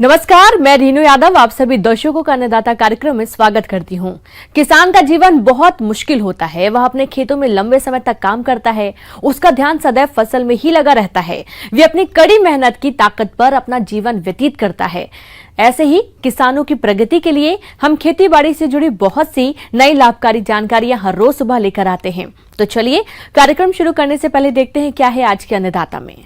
नमस्कार, मैं रीनू यादव आप सभी दर्शकों का अन्नदाता कार्यक्रम में स्वागत करती हूं। किसान का जीवन बहुत मुश्किल होता है। वह अपने खेतों में लंबे समय तक काम करता है, उसका ध्यान सदैव फसल में ही लगा रहता है। वे अपनी कड़ी मेहनत की ताकत पर अपना जीवन व्यतीत करता है। ऐसे ही किसानों की प्रगति के लिए हम खेती बाड़ी से जुड़ी बहुत सी नई लाभकारी जानकारियां हर रोज सुबह लेकर आते हैं। तो चलिए कार्यक्रम शुरू करने से पहले देखते हैं क्या है आज के अन्नदाता में।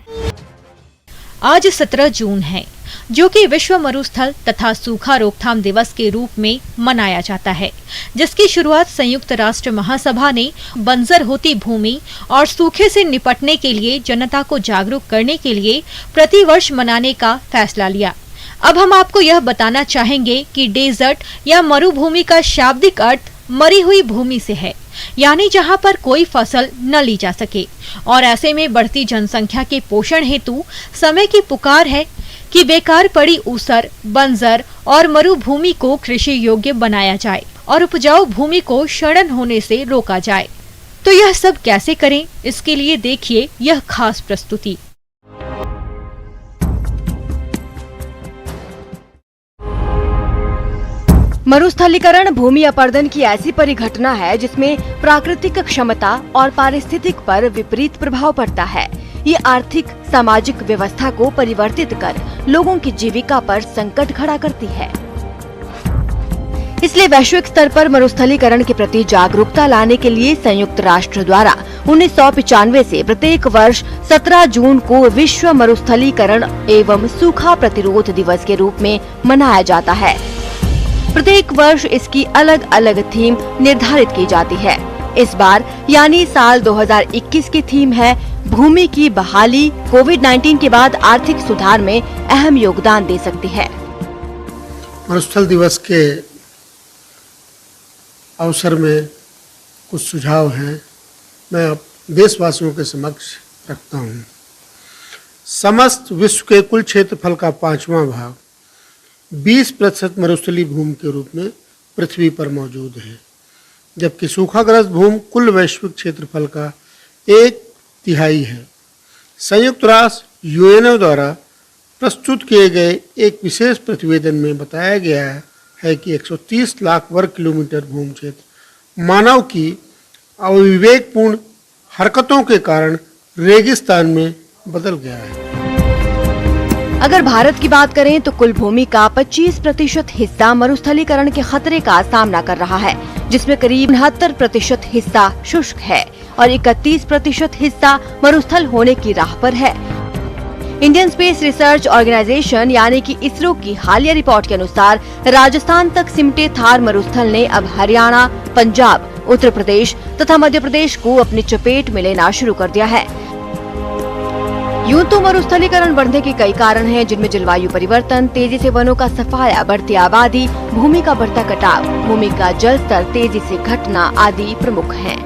आज 17 जून है, जो कि विश्व मरुस्थल तथा सूखा रोकथाम दिवस के रूप में मनाया जाता है, जिसकी शुरुआत संयुक्त राष्ट्र महासभा ने बंजर होती भूमि और सूखे से निपटने के लिए जनता को जागरूक करने के लिए प्रतिवर्ष मनाने का फैसला लिया। अब हम आपको यह बताना चाहेंगे कि डेजर्ट या मरुभूमि का शाब्दिक अर्थ मरी हुई भूमि से है, यानी जहां पर कोई फसल न ली जा सके। और ऐसे में बढ़ती जनसंख्या के पोषण हेतु समय की पुकार है कि बेकार पड़ी ऊसर, बंजर और मरुभूमि को कृषि योग्य बनाया जाए और उपजाऊ भूमि को क्षरण होने से रोका जाए। तो यह सब कैसे करें, इसके लिए देखिए यह खास प्रस्तुति। मरुस्थलीकरण भूमि अपरदन की ऐसी परिघटना है जिसमें प्राकृतिक क्षमता और पारिस्थितिक पर विपरीत प्रभाव पड़ता है। ये आर्थिक सामाजिक व्यवस्था को परिवर्तित कर लोगों की जीविका पर संकट खड़ा करती है। इसलिए वैश्विक स्तर पर मरुस्थलीकरण के प्रति जागरूकता लाने के लिए संयुक्त राष्ट्र द्वारा 1995 से प्रत्येक वर्ष 17 जून को विश्व मरुस्थलीकरण एवं सूखा प्रतिरोध दिवस के रूप में मनाया जाता है। प्रत्येक वर्ष इसकी अलग अलग थीम निर्धारित की जाती है। इस बार यानी साल 2021 की थीम है भूमि की बहाली कोविड-19 के बाद आर्थिक सुधार में अहम योगदान दे सकती है। मरुस्थल दिवस के अवसर में कुछ सुझाव हैं, मैं देशवासियों के समक्ष रखता हूँ। समस्त विश्व के कुल क्षेत्रफल का 5वां भाग 20% मरुस्थलीय भूमि के रूप में पृथ्वी पर मौजूद है, जबकि सूखाग्रस्त भूमि कुल वैश्विक क्षेत्रफल का 1/3 है। संयुक्त राष्ट्र यूएनओ द्वारा प्रस्तुत किए गए एक विशेष प्रतिवेदन में बताया गया है कि 130 लाख वर्ग किलोमीटर भूमि क्षेत्र मानव की अविवेकपूर्ण हरकतों के कारण रेगिस्तान में बदल गया है। अगर भारत की बात करें तो कुल भूमि का 25% हिस्सा मरुस्थलीकरण के खतरे का सामना कर रहा है, जिसमें करीब 69% हिस्सा शुष्क है और 31% हिस्सा मरुस्थल होने की राह पर है। इंडियन स्पेस रिसर्च ऑर्गेनाइजेशन यानी कि इसरो की हालिया रिपोर्ट के अनुसार राजस्थान तक सिमटे थार मरुस्थल ने अब हरियाणा, पंजाब, उत्तर प्रदेश तथा मध्य प्रदेश को अपनी चपेट में लेना शुरू कर दिया है। यूं तो मरुस्थलीकरण बढ़ने के कई कारण हैं, जिनमें जलवायु परिवर्तन, तेजी से वनों का सफाया, बढ़ती आबादी, भूमि का बढ़ता कटाव, भूमि का जल स्तर तेजी से घटना आदि प्रमुख हैं।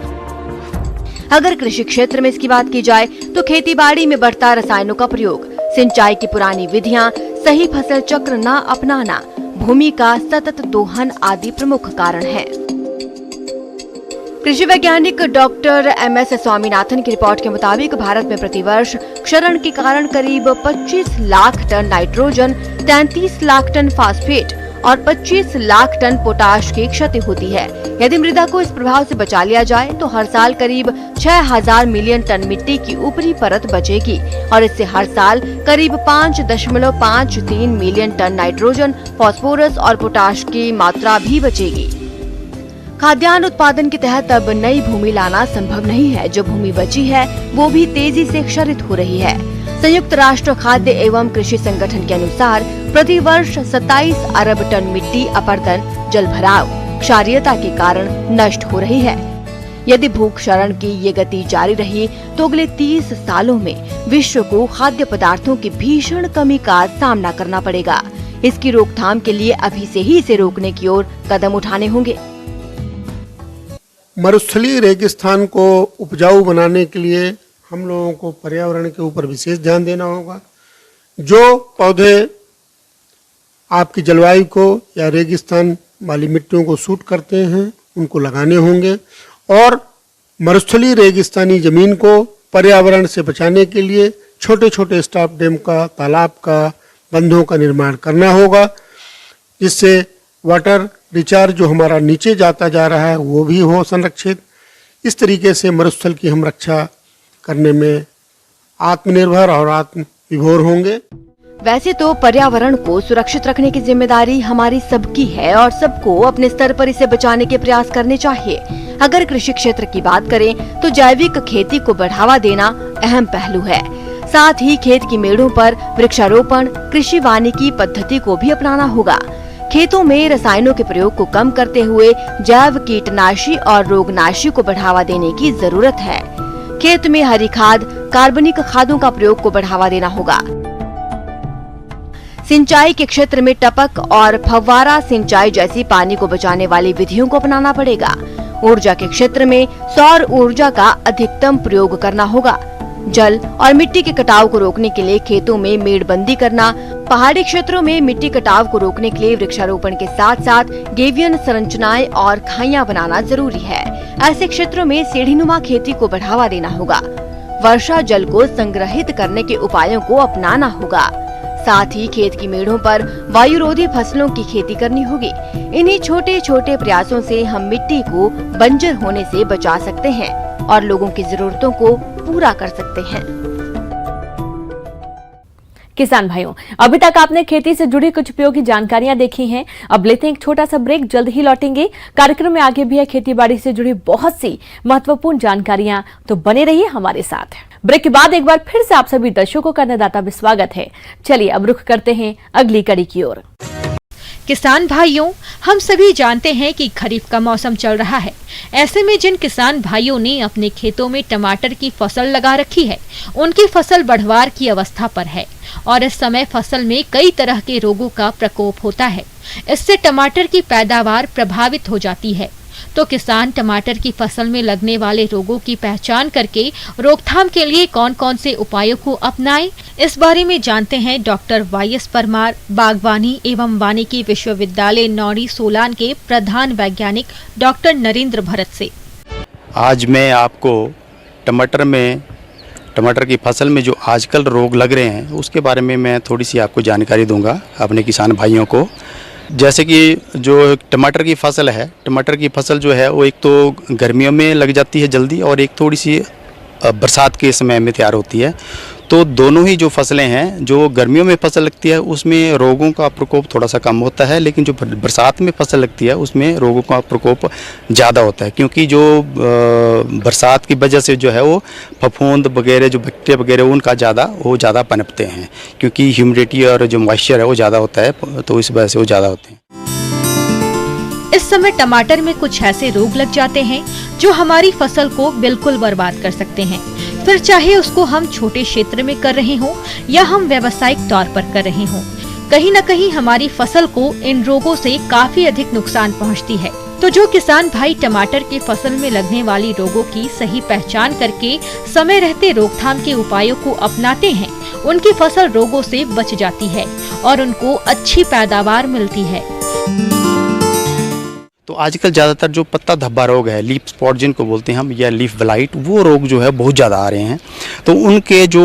अगर कृषि क्षेत्र में इसकी बात की जाए तो खेती-बाड़ी में बढ़ता रसायनों का प्रयोग, सिंचाई की पुरानी विधियां, सही फसल चक्र न अपनाना, भूमि का सतत दोहन आदि प्रमुख कारण हैं। कृषि वैज्ञानिक डॉक्टर MS स्वामीनाथन की रिपोर्ट के मुताबिक भारत में प्रतिवर्ष क्षरण के कारण करीब 25 lakh ton nitrogen, 33 lakh ton phosphate और 25 लाख टन पोटाश की क्षति होती है। यदि मृदा को इस प्रभाव से बचा लिया जाए तो हर साल करीब 6000 मिलियन टन मिट्टी की ऊपरी परत बचेगी और इससे हर साल करीब 5.53 मिलियन टन नाइट्रोजन, फास्फोरस और पोटाश की मात्रा भी बचेगी। खाद्यान्न उत्पादन के तहत अब नई भूमि लाना संभव नहीं है। जो भूमि बची है वो भी तेजी से क्षरित हो रही है। संयुक्त राष्ट्र खाद्य एवं कृषि संगठन के अनुसार प्रति वर्ष 27 अरब टन मिट्टी अपरदन, जलभराव, क्षारीयता के कारण नष्ट हो रही है। यदि भूक्षरण की ये गति जारी रही तो अगले 30 सालों में विश्व को खाद्य पदार्थों की भीषण कमी का सामना करना पड़ेगा। इसकी रोकथाम के लिए अभी से ही इसे रोकने की ओर कदम उठाने होंगे। मरुस्थलीय रेगिस्तान को उपजाऊ बनाने के लिए हम लोगों को पर्यावरण के ऊपर विशेष ध्यान देना होगा। जो पौधे आपकी जलवायु को या रेगिस्तान वाली मिट्टियों को सूट करते हैं उनको लगाने होंगे और मरुस्थलीय रेगिस्तानी जमीन को पर्यावरण से बचाने के लिए छोटे छोटे स्टॉप डैम का, तालाब का, बंधों का निर्माण करना होगा, जिससे वाटर रिचार्ज जो हमारा नीचे जाता जा रहा है वो भी हो संरक्षित। इस तरीके से मरुस्थल की हम रक्षा करने में आत्मनिर्भर और आत्मविभोर होंगे। वैसे तो पर्यावरण को सुरक्षित रखने की जिम्मेदारी हमारी सबकी है और सबको अपने स्तर पर इसे बचाने के प्रयास करने चाहिए। अगर कृषि क्षेत्र की बात करें तो जैविक खेती को बढ़ावा देना अहम पहलू है। साथ ही खेत की मेड़ों पर वृक्षारोपण, कृषि वानिकी पद्धति को भी अपनाना होगा। खेतों में रसायनों के प्रयोग को कम करते हुए जैव कीटनाशी और रोगनाशी को बढ़ावा देने की जरूरत है। खेत में हरी खाद, कार्बनिक खादों का प्रयोग को बढ़ावा देना होगा। सिंचाई के क्षेत्र में टपक और फव्वारा सिंचाई जैसी पानी को बचाने वाली विधियों को अपनाना पड़ेगा। ऊर्जा के क्षेत्र में सौर ऊर्जा का अधिकतम प्रयोग करना होगा। जल और मिट्टी के कटाव को रोकने के लिए खेतों में मेड़बंदी करना, पहाड़ी क्षेत्रों में मिट्टी कटाव को रोकने के लिए वृक्षारोपण के साथ साथ गेवियन संरचनाएं और खाइयां बनाना जरूरी है। ऐसे क्षेत्रों में सीढ़ीनुमा खेती को बढ़ावा देना होगा। वर्षा जल को संग्रहित करने के उपायों को अपनाना होगा। साथ ही खेत की मेड़ों पर वायुरोधी फसलों की खेती करनी होगी। इन्हीं छोटे छोटे प्रयासों से हम मिट्टी को बंजर होने से बचा सकते हैं और लोगों की जरूरतों को पूरा कर सकते हैं। किसान भाइयों, अभी तक आपने खेती से जुड़ी कुछ उपयोगी जानकारियां देखी हैं। अब लेते हैं एक छोटा सा ब्रेक, जल्द ही लौटेंगे। कार्यक्रम में आगे भी है खेती बाड़ी से जुड़ी बहुत सी महत्वपूर्ण जानकारियां, तो बने रहिए हमारे साथ। ब्रेक के बाद एक बार फिर से आप सभी दर्शकों का अन्नदाता में स्वागत है। चलिए अब रुख करते हैं अगली कड़ी की ओर। किसान भाइयों, हम सभी जानते हैं कि खरीफ का मौसम चल रहा है। ऐसे में जिन किसान भाइयों ने अपने खेतों में टमाटर की फसल लगा रखी है, उनकी फसल बढ़वार की अवस्था पर है और इस समय फसल में कई तरह के रोगों का प्रकोप होता है। इससे टमाटर की पैदावार प्रभावित हो जाती है। तो किसान टमाटर की फसल में लगने वाले रोगों की पहचान करके रोकथाम के लिए कौन कौन से उपायों को अपनाएं, इस बारे में जानते हैं डॉक्टर YS परमार, बागवानी एवं वानिकी विश्वविद्यालय नौड़ी सोलान के प्रधान वैज्ञानिक डॉक्टर नरेंद्र भरत से। आज मैं आपको टमाटर की फसल में जो आजकल रोग लग रहे हैं उसके बारे में मैं थोड़ी सी आपको जानकारी दूंगा अपने किसान भाइयों को। जैसे कि जो टमाटर की फसल है, टमाटर की फसल जो है वो एक तो गर्मियों में लग जाती है जल्दी और एक थोड़ी सी बरसात के समय में तैयार होती है। तो दोनों ही जो फसलें हैं, जो गर्मियों में फसल लगती है उसमें रोगों का प्रकोप थोड़ा सा कम होता है, लेकिन जो बरसात में फसल लगती है उसमें रोगों का प्रकोप ज़्यादा होता है, क्योंकि जो बरसात की वजह से जो है वो फफूंद वगैरह, जो बैक्टीरिया वगैरह उनका ज़्यादा पनपते हैं, क्योंकि ह्यूमिडिटी और जो मॉइस्चर है वो ज़्यादा होता है, तो इस वजह से वो ज़्यादा होते हैं। इस समय टमाटर में कुछ ऐसे रोग लग जाते हैं जो हमारी फसल को बिल्कुल बर्बाद कर सकते हैं। फिर चाहे उसको हम छोटे क्षेत्र में कर रहे हों या हम व्यावसायिक तौर पर कर रहे हों, कहीं न कहीं हमारी फसल को इन रोगों से काफी अधिक नुकसान पहुंचती है। तो जो किसान भाई टमाटर की फसल में लगने वाली रोगों की सही पहचान करके समय रहते रोकथाम के उपायों को अपनाते हैं, उनकी फसल रोगों से बच जाती है और उनको अच्छी पैदावार मिलती है। तो आजकल ज़्यादातर जो पत्ता धब्बा रोग है, लीफ स्पॉट जिनको बोलते हैं हम, या लीफ ब्लाइट, वो रोग जो है बहुत ज़्यादा आ रहे हैं। तो उनके जो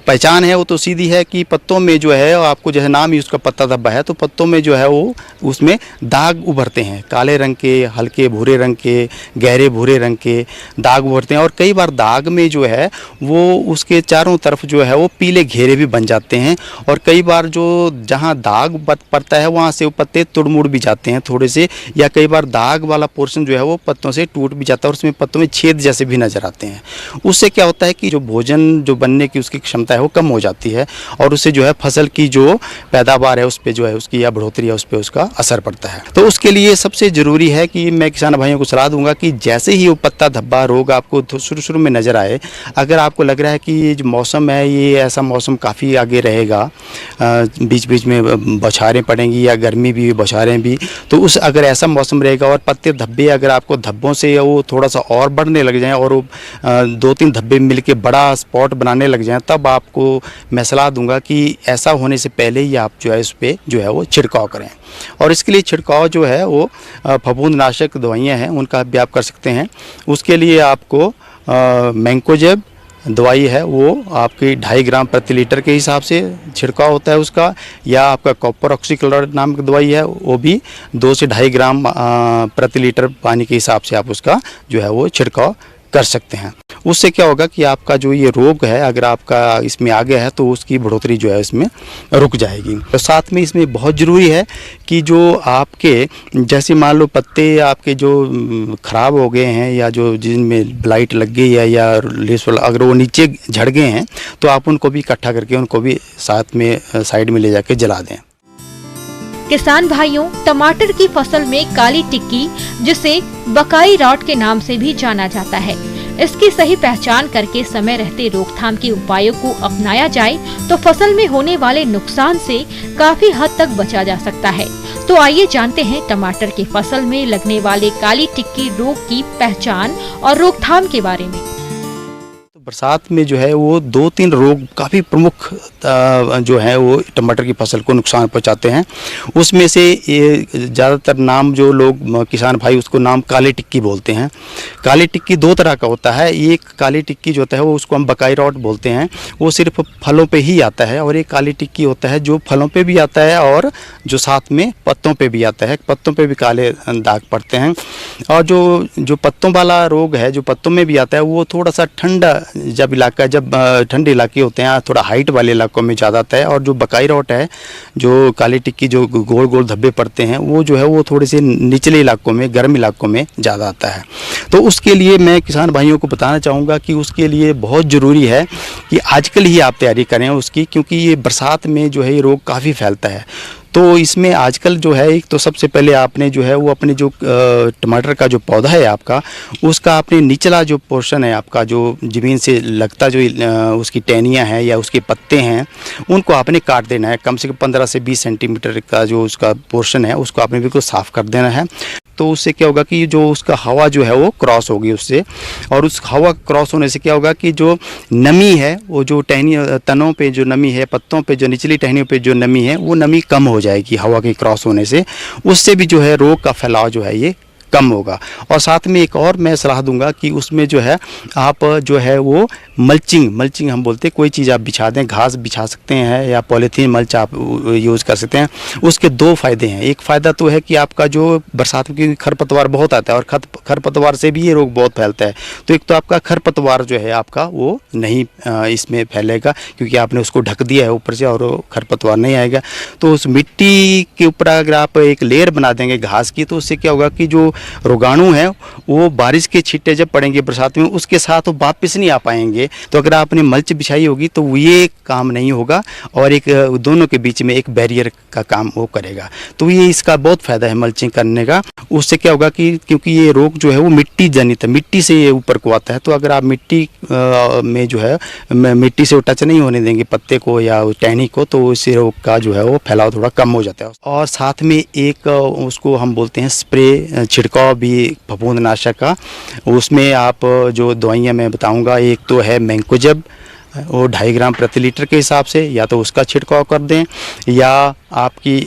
पहचान है वो तो सीधी है कि पत्तों में जो है, आपको जैसे नाम ही उसका पत्ता धब्बा है, तो पत्तों में जो है वो उसमें दाग उभरते हैं, काले रंग के, हल्के भूरे रंग के, गहरे भूरे रंग के दाग उभरते हैं। और कई बार दाग में जो है वो उसके चारों तरफ जो है वो पीले घेरे भी बन जाते हैं। और कई बार जो जहाँ दाग पड़ता है वहाँ से वो पत्ते तुड़मुड़ भी जाते हैं थोड़े से, या कई बार दाग वाला पोर्शन जो है वो पत्तों से टूट भी जाता है और उसमें पत्तों में छेद जैसे भी नजर आते हैं। उससे क्या होता है कि जो भोजन जो बनने की उसकी क्षमता है वो कम हो जाती है और उससे जो है फसल की जो पैदावार है उस पर जो है उसकी या बढ़ोतरी है उस पर उसका असर पड़ता है। तो उसके लिए सबसे ज़रूरी है कि मैं किसान भाइयों को सलाह दूंगा कि जैसे ही वो पत्ता धब्बा रोग आपको शुरू में नज़र आए, अगर आपको लग रहा है कि ये जो मौसम है ये ऐसा मौसम काफ़ी आगे रहेगा, बीच बीच में बौछारें पड़ेंगी या गर्मी भी, बौछारें भी, तो उस अगर ऐसा मौसम रहेगा और पत्ते धब्बे अगर आपको धब्बों से वो थोड़ा सा और बढ़ने लग जाएं और वो 2-3 धब्बे मिलके बड़ा स्पॉट बनाने लग जाएं, तब आपको मैं सलाह दूंगा कि ऐसा होने से पहले ही आप जो है उस पर जो है वो छिड़काव करें। और इसके लिए छिड़काव जो है वो फफूंदनाशक दवाइयाँ हैं उनका भी आप कर सकते हैं। उसके लिए आपको मैंकोजेब दवाई है वो आपकी 2.5 ग्राम प्रति लीटर के हिसाब से छिड़काव होता है उसका, या आपका कॉपर ऑक्सीक्लोराइड नाम की दवाई है वो भी 2 से 2.5 ग्राम प्रति लीटर पानी के हिसाब से आप उसका जो है वो छिड़काव कर सकते हैं। उससे क्या होगा कि आपका जो ये रोग है अगर आपका इसमें आ गया है तो उसकी बढ़ोतरी जो है इसमें रुक जाएगी। तो साथ में इसमें बहुत ज़रूरी है कि जो आपके जैसे मान लो पत्ते आपके जो ख़राब हो गए हैं या जो जिनमें ब्लाइट लग गई है या लीव्स अगर वो नीचे झड़ गए हैं तो आप उनको भी इकट्ठा करके उनको भी साथ में साइड में ले जाके जला दें। किसान भाइयों, टमाटर की फसल में काली टिक्की, जिसे बकाई रॉट के नाम से भी जाना जाता है, इसकी सही पहचान करके समय रहते रोकथाम के उपायों को अपनाया जाए तो फसल में होने वाले नुकसान से काफी हद तक बचा जा सकता है। तो आइए जानते हैं टमाटर की फसल में लगने वाले काली टिक्की रोग की पहचान और रोकथाम के बारे में। बरसात में जो है वो 2-3 रोग काफ़ी प्रमुख जो है वो टमाटर की फसल को नुकसान पहुंचाते हैं। उसमें से ज़्यादातर नाम जो लोग किसान भाई उसको नाम काली टिक्की बोलते हैं। काली टिक्की 2 तरह का होता है। एक काली टिक्की जो होता है वो उसको हम बकाई रॉट बोलते हैं, वो सिर्फ फलों पे ही आता है, और एक काली टिक्की होता है जो फलों पे भी आता है और जो साथ में पत्तों पे भी आता है, पत्तों पे भी काले दाग पड़ते हैं। और जो पत्तों वाला रोग है जो पत्तों में भी आता है वो थोड़ा सा ठंडा जब ठंडे इलाके होते हैं थोड़ा हाइट वाले इलाकों में ज़्यादा आता है। और जो बकाई रॉट है जो काली टिक्की जो गोल गोल धब्बे पड़ते हैं वो जो है वो थोड़े से निचले इलाकों में गर्म इलाकों में ज़्यादा आता है। तो उसके लिए मैं किसान भाइयों को बताना चाहूँगा कि उसके लिए बहुत ज़रूरी है कि आजकल ही आप तैयारी करें उसकी, क्योंकि ये बरसात में जो है ये रोग काफ़ी फैलता है। तो इसमें आजकल जो है एक तो सबसे पहले आपने जो है वो अपने जो टमाटर का जो पौधा है आपका उसका आपने निचला जो पोर्शन है आपका जो ज़मीन से लगता जो उसकी टहनियाँ हैं या उसके पत्ते हैं उनको आपने काट देना है। कम से कम 15 से 20 सेंटीमीटर का जो उसका पोर्शन है उसको आपने बिल्कुल साफ़ कर देना है। तो उससे क्या होगा कि जो उसका हवा जो है वो क्रॉस होगी उससे, और उस हवा क्रॉस होने से क्या होगा कि जो नमी है वो जो टहनी तनों पे जो नमी है, पत्तों पे जो निचली टहनियों पे जो नमी है वो नमी कम हो जाएगी हवा के क्रॉस होने से। उससे भी जो है रोग का फैलाव जो है ये कम होगा। और साथ में एक और मैं सलाह दूंगा कि उसमें जो है आप जो है वो मल्चिंग हम बोलते हैं, कोई चीज़ आप बिछा दें, घास बिछा सकते हैं या पॉलीथीन मल्च आप यूज़ कर सकते हैं। उसके 2 फ़ायदे हैं। एक फ़ायदा तो है कि आपका जो बरसात में खरपतवार बहुत आता है और खरपतवार से भी ये रोग बहुत फैलता है। तो एक तो आपका खरपतवार जो है आपका वो नहीं इसमें फैलेगा क्योंकि आपने उसको ढक दिया है ऊपर से और खरपतवार नहीं आएगा। तो उस मिट्टी के ऊपर अगर आप एक लेयर बना देंगे घास की तो उससे क्या होगा कि जो रोगाणु है वो बारिश के छींटे जब पड़ेंगे बरसात में उसके साथ वो वापस नहीं आ पाएंगे। तो अगर आपने मल्च बिछाई होगी तो ये काम नहीं होगा और एक दोनों के बीच में एक बैरियर का काम वो करेगा। तो ये इसका बहुत फ़ायदा है मल्चिंग करने का। उससे क्या होगा कि क्योंकि ये रोग जो है वो मिट्टी जनित है, मिट्टी से ये ऊपर को आता है। तो अगर आप मिट्टी में जो है मिट्टी से टच नहीं होने देंगे पत्ते को या टहनी को तो इस रोग का जो है वो फैलाव थोड़ा कम हो जाता है। और साथ में एक उसको हम बोलते हैं स्प्रे छिड़काव भी फफूंदनाशक का। उसमें आप जो दवाइयाँ मैं बताऊंगा एक तो है मैंकोजेब, वो 2.5 ग्राम प्रति लीटर के हिसाब से या तो उसका छिड़काव कर दें या आपकी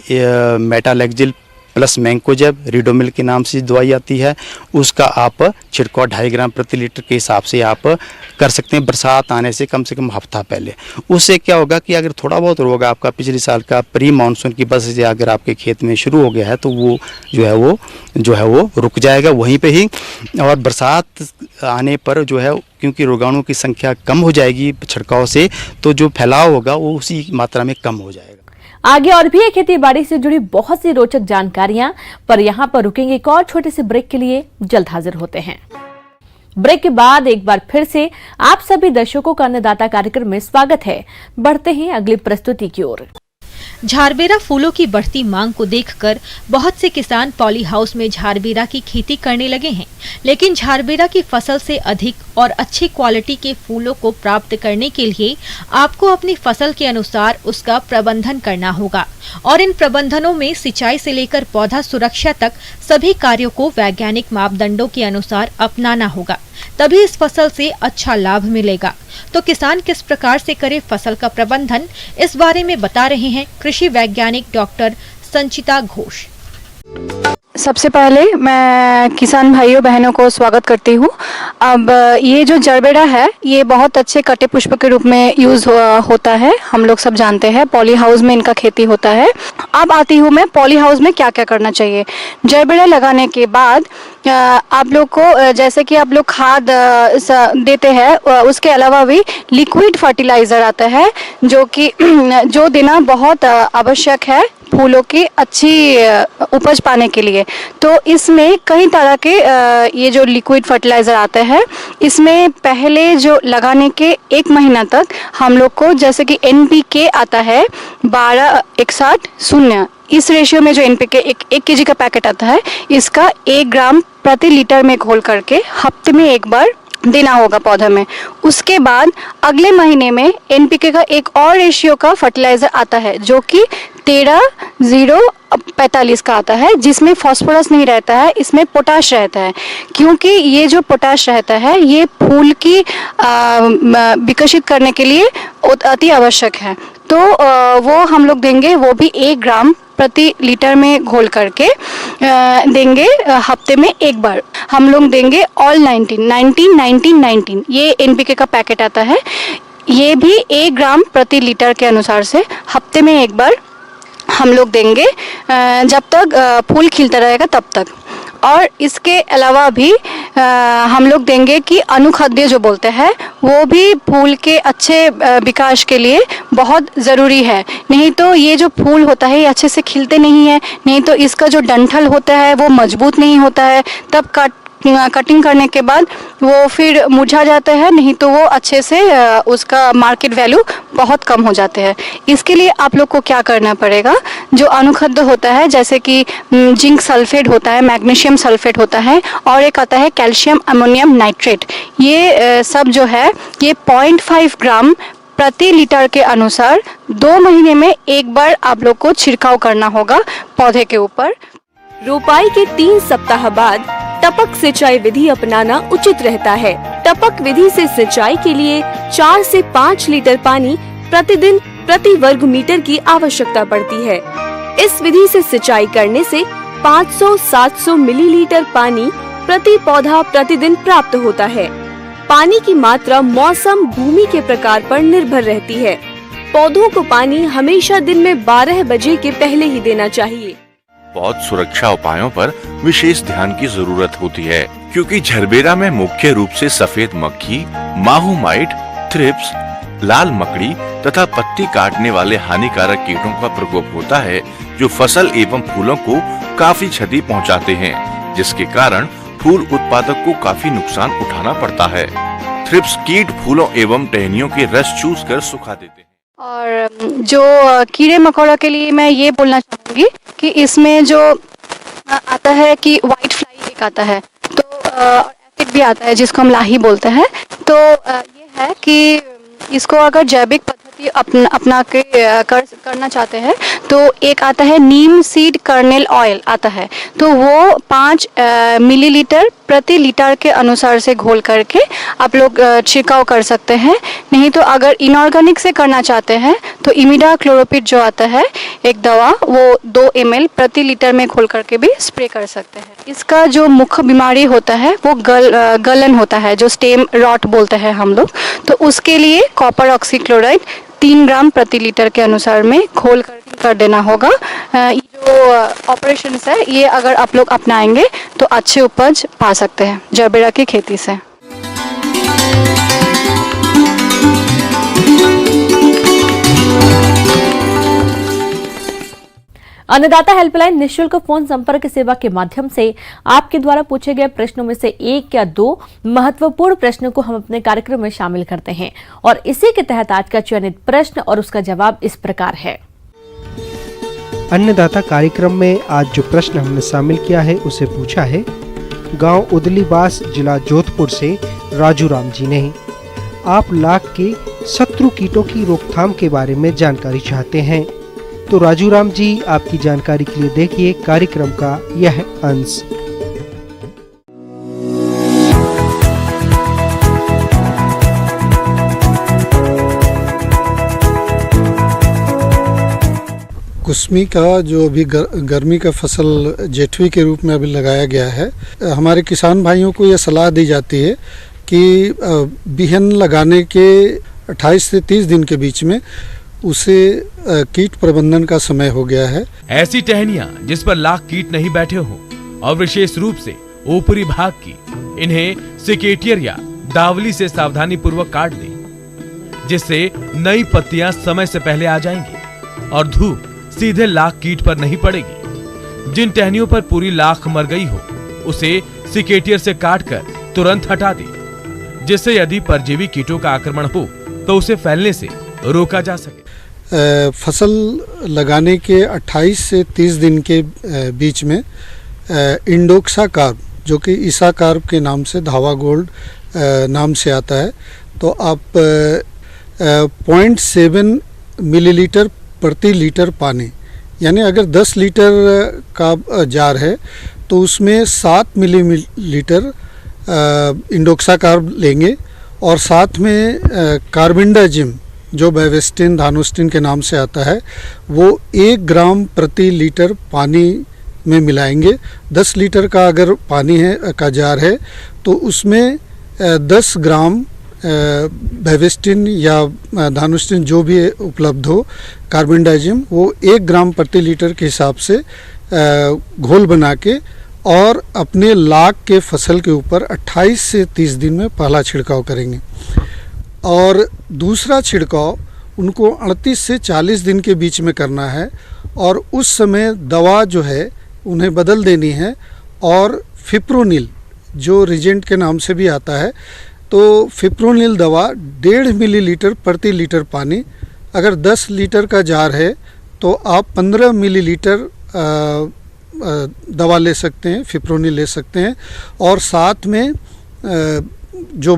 मेटालेक्जिल प्लस मैंकोजेब रिडोमिल के नाम से दवाई आती है उसका आप छिड़काव 2.5 ग्राम प्रति लीटर के हिसाब से आप कर सकते हैं बरसात आने से कम हफ्ता पहले। उससे क्या होगा कि अगर थोड़ा बहुत रोग आपका पिछले साल का प्री मानसून की वजह से अगर आपके खेत में शुरू हो गया है तो वो जो है वो रुक जाएगा वहीं पे ही। और बरसात आने पर जो है क्योंकि रोगाणु की संख्या कम हो जाएगी छिड़काव से तो जो फैलाव होगा वो उसी मात्रा में कम हो जाएगा। आगे और भी है खेती बाड़ी से जुड़ी बहुत सी रोचक जानकारियां, पर यहाँ पर रुकेंगे एक और छोटे से ब्रेक के लिए। जल्द हाजिर होते हैं। ब्रेक के बाद एक बार फिर से आप सभी दर्शकों का अन्नदाता कार्यक्रम में स्वागत है। बढ़ते हैं अगली प्रस्तुति की ओर। झारबेरा फूलों की बढ़ती मांग को देखकर बहुत से किसान पॉली हाउस में झारबेरा की खेती करने लगे हैं, लेकिन झारबेरा की फसल से अधिक और अच्छी क्वालिटी के फूलों को प्राप्त करने के लिए आपको अपनी फसल के अनुसार उसका प्रबंधन करना होगा और इन प्रबंधनों में सिंचाई से लेकर पौधा सुरक्षा तक सभी कार्यों को वैज्ञानिक मापदंडों के अनुसार अपनाना होगा, तभी इस फसल से अच्छा लाभ मिलेगा। तो किसान किस प्रकार से करे फसल का प्रबंधन, इस बारे में बता रहे हैं कृषि वैज्ञानिक डॉक्टर संचिता घोष। सबसे पहले मैं किसान भाइयों बहनों को स्वागत करती हूँ। अब ये जो जरबेरा है ये बहुत अच्छे कटे पुष्प के रूप में यूज़ होता है, हम लोग सब जानते हैं। पॉली हाउस में इनका खेती होता है। अब आती हूँ मैं पॉली हाउस में क्या क्या करना चाहिए। जरबेरा लगाने के बाद आप लोग को जैसे कि आप लोग खाद देते हैं, उसके अलावा भी लिक्विड फर्टिलाइज़र आता है जो देना बहुत आवश्यक है फूलों की अच्छी उपज पाने के लिए। तो इसमें कई तरह के ये जो लिक्विड फर्टिलाइज़र आते हैं, इसमें पहले जो लगाने के 1 महीना तक हम लोग को जैसे कि NPK आता है 12:61:0, इस रेशियो में जो NPK 1 kg का पैकेट आता है, इसका 1 ग्राम प्रति लीटर में घोल करके हफ्ते में 1 बार देना होगा पौधा में। उसके बाद अगले महीने में NPK का एक और रेशियो का फर्टिलाइज़र आता है जो कि 13:0:45 का आता है, जिसमें फास्फोरस नहीं रहता है, इसमें पोटाश रहता है। क्योंकि ये जो पोटाश रहता है ये फूल की विकसित करने के लिए अति आवश्यक है। तो वो हम लोग देंगे, वो भी 1 ग्राम प्रति लीटर में घोल करके देंगे हफ्ते में 1 बार। हम लोग देंगे ऑल 19 ये NPK का पैकेट आता है, ये भी 1 ग्राम प्रति लीटर के अनुसार से हफ्ते में 1 बार हम लोग देंगे जब तक फूल खिलता रहेगा तब तक। और इसके अलावा भी हम लोग देंगे कि अनुखाद्य जो बोलते हैं वो भी फूल के अच्छे विकास के लिए बहुत ज़रूरी है। नहीं तो ये जो फूल होता है ये अच्छे से खिलते नहीं है, नहीं तो इसका जो डंठल होता है वो मजबूत नहीं होता है, तब कटिंग करने के बाद वो फिर मुरझा जाता है, नहीं तो वो अच्छे से उसका मार्केट वैल्यू बहुत कम हो जाते हैं। इसके लिए आप लोग को क्या करना पड़ेगा, जो अनुखाद्य होता है जैसे कि जिंक सल्फेट होता है, मैग्नीशियम सल्फेट होता है, और एक आता है कैल्शियम अमोनियम नाइट्रेट, ये सब जो है ये 0.5 ग्राम प्रति लीटर के अनुसार 2 महीने में 1 बार आप लोग को छिड़काव करना होगा पौधे के ऊपर। रोपाई के 3 सप्ताह बाद टपक सिंचाई विधि अपनाना उचित रहता है। टपक विधि से सिंचाई के लिए 4 से 5 लीटर पानी प्रतिदिन प्रति वर्ग मीटर की आवश्यकता पड़ती है। इस विधि से सिंचाई करने से 500-700 मिलीलीटर पानी प्रति पौधा प्रतिदिन प्राप्त होता है। पानी की मात्रा मौसम भूमि के प्रकार पर निर्भर रहती है। पौधों को पानी हमेशा दिन में 12 बजे के पहले ही देना चाहिए। पौध सुरक्षा उपायों पर विशेष ध्यान की जरूरत होती है, क्योंकि झरबेरा में मुख्य रूप से सफेद मक्खी, माहू माइट, थ्रिप्स, लाल मकड़ी तथा पत्ती काटने वाले हानिकारक कीटों का प्रकोप होता है, जो फसल एवं फूलों को काफी क्षति पहुंचाते हैं, जिसके कारण फूल उत्पादक को काफी नुकसान उठाना पड़ता है। थ्रिप्स कीट फूलों एवं टहनियों के रस चूस कर सुखा देते हैं। और जो कीड़े मकोड़ा के लिए मैं ये बोलना चाहूँगी कि इसमें जो आता है कि व्हाइट फ्लाई एक आता है, तो एफिड भी आता है जिसको हम लाही बोलते हैं। तो ये है कि इसको अगर जैविक पद्धति अपना के करना चाहते हैं तो एक आता है नीम सीड कर्नेल ऑयल आता है, तो वो 5 मिलीलीटर प्रति लीटर के अनुसार से घोल करके आप लोग छिड़काव कर सकते हैं। नहीं तो अगर इनऑर्गेनिक से करना चाहते हैं तो इमिडाक्लोरोपिड जो आता है एक दवा, वो 2 ml प्रति लीटर में घोल करके भी स्प्रे कर सकते हैं। इसका जो मुख्य बीमारी होता है वो गलन होता है, जो स्टेम रॉट बोलते हैं हम लोग, तो उसके लिए कॉपर ऑक्सीक्लोराइड 3 ग्राम प्रति लीटर के अनुसार में घोल कर देना होगा। ये जो ऑपरेशंस है ये अगर आप लोग अपनाएंगे तो अच्छे उपज पा सकते हैं जरबेरा की खेती से। अन्नदाता हेल्पलाइन निःशुल्क फोन संपर्क सेवा के माध्यम से आपके द्वारा पूछे गए प्रश्नों में से 1 या 2 महत्वपूर्ण प्रश्नों को हम अपने कार्यक्रम में शामिल करते हैं, और इसी के तहत आज का चयनित प्रश्न और उसका जवाब इस प्रकार है। अन्नदाता कार्यक्रम में आज जो प्रश्न हमने शामिल किया है उसे पूछा है गांव उदलीबास जिला जोधपुर से राजू राम जी ने। आप लाख के शत्रु कीटों की रोकथाम के बारे में जानकारी चाहते हैं, तो राजू राम जी आपकी जानकारी के लिए देखिए कार्यक्रम का यह अंश। कुसमी का जो अभी गर्मी का फसल जेठवी के रूप में अभी लगाया गया है, हमारे किसान भाइयों को यह सलाह दी जाती है कि बिहन लगाने के 28 से 30 दिन के बीच में उसे कीट प्रबंधन का समय हो गया है। ऐसी टहनियाँ जिस पर लाख कीट नहीं बैठे हों और विशेष रूप से ऊपरी भाग की, इन्हें सिकेटियर या दावली से सावधानी पूर्वक काट दें, जिससे नई पत्तियां समय से पहले आ जाएंगी और धूप सीधे लाख कीट पर नहीं पड़ेगी। जिन टहनियों पर पूरी लाख मर गई हो उसे सिकेटियर से काटकर तुरंत हटा दें, जिससे यदि परजीवी कीटों का आक्रमण हो तो उसे फैलने से रोका जा सके। फसल लगाने के 28 से 30 दिन के बीच में इंडोक्सा कार्ब, जो कि ईसा कार्ब के नाम से धावा गोल्ड नाम से आता है, तो आप 0.7 मिलीलीटर प्रति लीटर पानी, यानी अगर 10 लीटर का जार है तो उसमें 7 मिलीलीटर इंडोक्सा कार्ब लेंगे और साथ में कार्बेंडाजिम जो बेविस्टिन धानुस्टिन के नाम से आता है वो 1 ग्राम प्रति लीटर पानी में मिलाएंगे। 10 लीटर का अगर पानी है का जार है तो उसमें 10 ग्राम बेविस्टिन या धानुस्टिन जो भी उपलब्ध हो, कार्बेंडाजिम, वो 1 ग्राम प्रति लीटर के हिसाब से घोल बना के और अपने लाख के फसल के ऊपर 28 से 30 दिन में पहला छिड़काव करेंगे और दूसरा छिड़काव उनको 38 से 40 दिन के बीच में करना है और उस समय दवा जो है उन्हें बदल देनी है और फिप्रोनिल जो रिजेंट के नाम से भी आता है, तो फिप्रोनिल दवा 1.5 मिलीलीटर प्रति लीटर पानी, अगर 10 लीटर का जार है तो आप 15 मिलीलीटर दवा ले सकते हैं, फिप्रोनिल ले सकते हैं और साथ में जो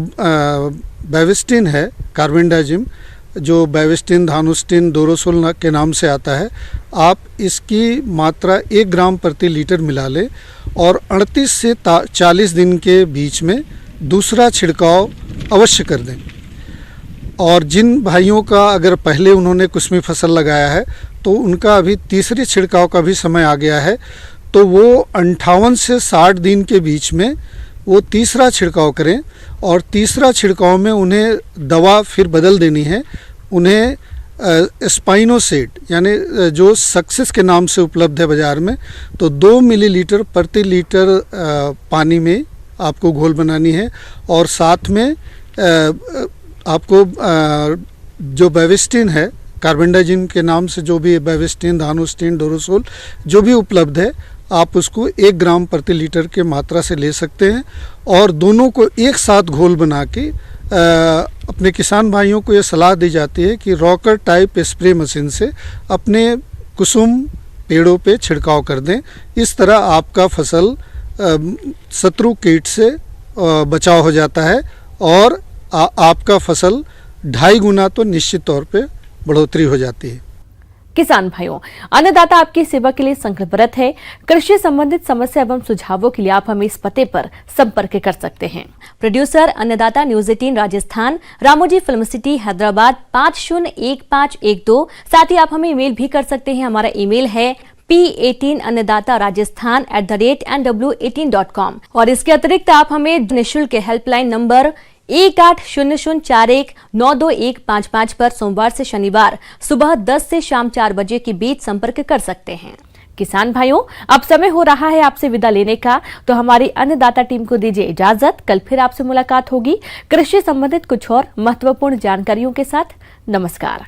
बेविस्टिन है, कार्बेंडाजिम, जो बेविस्टिन धानुस्टिन डोरोसोल के नाम से आता है, आप इसकी मात्रा 1 ग्राम प्रति लीटर मिला लें और 38 से 40 दिन के बीच में दूसरा छिड़काव अवश्य कर दें। और जिन भाइयों का अगर पहले उन्होंने कुसमी फसल लगाया है तो उनका अभी तीसरे छिड़काव का भी समय आ गया है, तो वो 58 से 60 दिन के बीच में वो तीसरा छिड़काव करें और तीसरा छिड़काव में उन्हें दवा फिर बदल देनी है। उन्हें स्पाइनोसेट यानी जो सक्सेस के नाम से उपलब्ध है बाज़ार में, तो 2 मिलीलीटर प्रति लीटर पानी में आपको घोल बनानी है और साथ में आपको जो बेविस्टिन है, कार्बेंडाजिम के नाम से जो भी बेविस्टिन धानुस्टिन डोरोसोल जो भी उपलब्ध है, आप उसको 1 ग्राम प्रति लीटर के मात्रा से ले सकते हैं और दोनों को एक साथ घोल बना के अपने किसान भाइयों को ये सलाह दी जाती है कि रॉकर टाइप स्प्रे मशीन से अपने कुसुम पेड़ों पे छिड़काव कर दें। इस तरह आपका फसल शत्रु कीट से बचाव हो जाता है और आपका फसल 2.5 गुना तो निश्चित तौर पे बढ़ोतरी हो जाती है। किसान भाइयों, अन्नदाता आपकी सेवा के लिए संकल्परत है। कृषि संबंधित समस्या एवं सुझावों के लिए आप हमें इस पते पर संपर्क कर सकते हैं। प्रोड्यूसर अन्नदाता news 18 Rajasthan, Ramoji film city Hyderabad 501512। साथ ही आप हमें ईमेल भी कर सकते हैं। हमारा ईमेल है p18annadataraajasthan@nw18.com और इसके अतिरिक्त आप हमें निःशुल्क हेल्पलाइन नंबर 1800419215 पर सोमवार से शनिवार सुबह 10 से शाम 4 बजे के बीच संपर्क कर सकते हैं। किसान भाइयों, अब समय हो रहा है आपसे विदा लेने का, तो हमारी अन्नदाता टीम को दीजिए इजाजत। कल फिर आपसे मुलाकात होगी कृषि संबंधित कुछ और महत्वपूर्ण जानकारियों के साथ। नमस्कार।